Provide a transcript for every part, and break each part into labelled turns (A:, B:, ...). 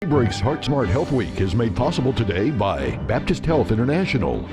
A: Daybreak's Heart Smart Health Week is made possible today by Baptist Health International.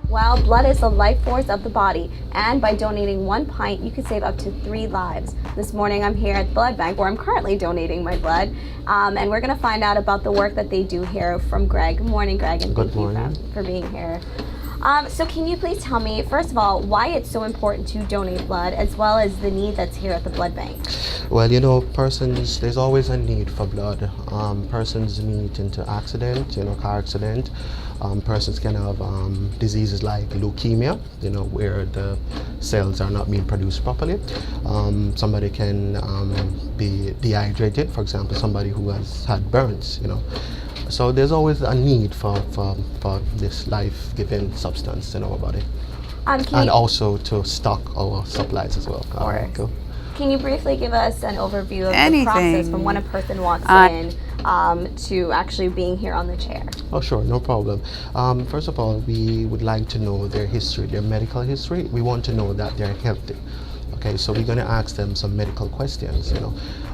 B: Well, blood is the life force of the body, and by donating 1 pint, you can save up to 3 lives. This morning, I'm here at the blood bank, where I'm currently donating my blood, and we're going to find out about the work that they do here from Greg. Good morning, Greg, and thank you for being here. So can you please tell me, first of all, why it's so important to donate blood, as well as the need that's here at the blood bank?
C: Well, there's always a need for blood. Persons meet into accident, car accident. Persons can have diseases like leukemia, where the cells are not being produced properly. Somebody can be dehydrated, for example, somebody who has had burns, So there's always a need for this life-giving substance in our body. And also to stock our supplies as well.
B: Cool. Can you briefly give us an overview of the process from when a person walks in to actually being here on the chair?
C: Oh, sure, no problem. First of all, we would like to know their history, their medical history. We want to know that they're healthy. Okay, so we're going to ask them some medical questions.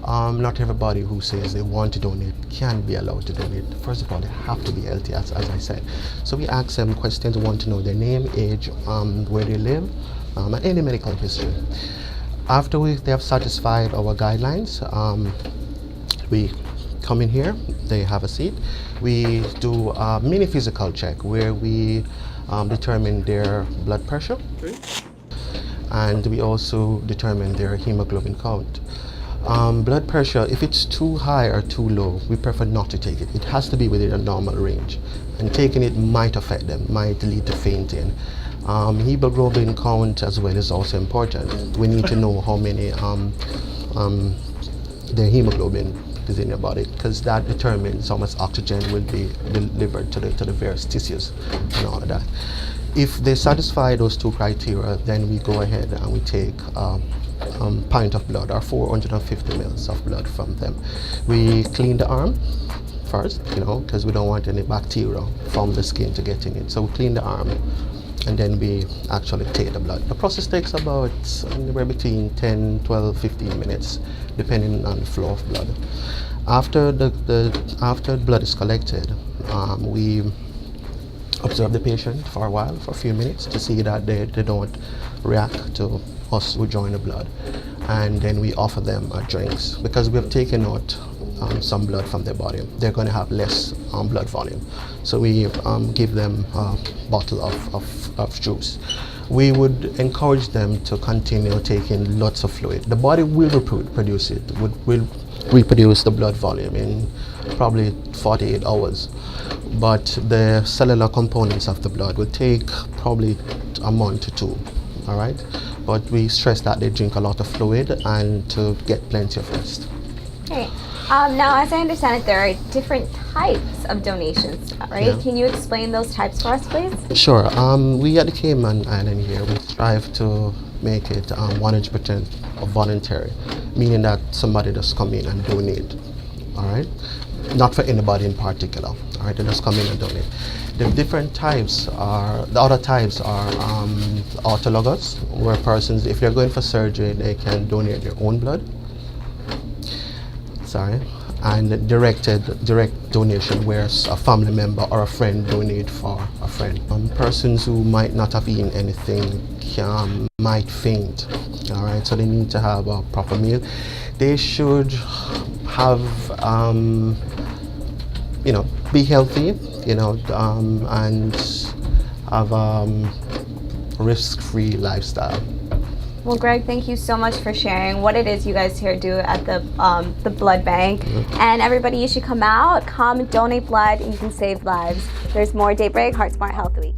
C: Not everybody who says they want to donate can be allowed to donate. First of all, they have to be healthy, as I said. So we ask them questions. We want to know their name, age, where they live, and any medical history. After they have satisfied our guidelines, we come in here, they have a seat. We do a mini physical check where we determine their blood pressure. Okay. And we also determine their hemoglobin count. Blood pressure, if it's too high or too low, we prefer not to take it. It has to be within a normal range. And taking it might affect them, might lead to fainting. Hemoglobin count as well is also important. We need to know how many their hemoglobin is in your body, because that determines how much oxygen will be delivered to the various tissues and all of that. If they satisfy those two criteria, then we go ahead and we take a pint of blood, or 450 mils of blood from them. We clean the arm first, because we don't want any bacteria from the skin to get in it. So we clean the arm, and then we actually take the blood. The process takes about anywhere between 10, 12, 15 minutes, depending on the flow of blood. After after blood is collected, we observe the patient for a while, for a few minutes, to see that they don't react to us withdrawing the blood. And then we offer them drinks, because we have taken out some blood from their body. They're going to have less blood volume. So we give them a bottle of juice. We would encourage them to continue taking lots of fluid. The body will produce it, will reproduce the blood volume in probably 48 hours. But the cellular components of the blood will take probably a month or two, all right? But we stress that they drink a lot of fluid and to get plenty of rest.
B: Okay. Now, as I understand it, there are different types of donations, right? Yeah. Can you explain those types for us, please?
C: Sure. We at the Cayman Island here, we strive to make it 100% voluntary, meaning that somebody just come in and donate, all right? Not for anybody in particular, all right? They just come in and donate. The other types are autologous, where persons, if they're going for surgery, they can donate their own blood. And direct donation, where a family member or a friend donate for a friend. Persons who might not have eaten anything might faint, all right? So they need to have a proper meal. They should have, be healthy, and have risk-free lifestyle.
B: Well, Greg, thank you so much for sharing what it is you guys here do at the blood bank. Mm-hmm. And everybody, you should come out, come donate blood, and you can save lives. There's more Daybreak Heart Smart Health Week.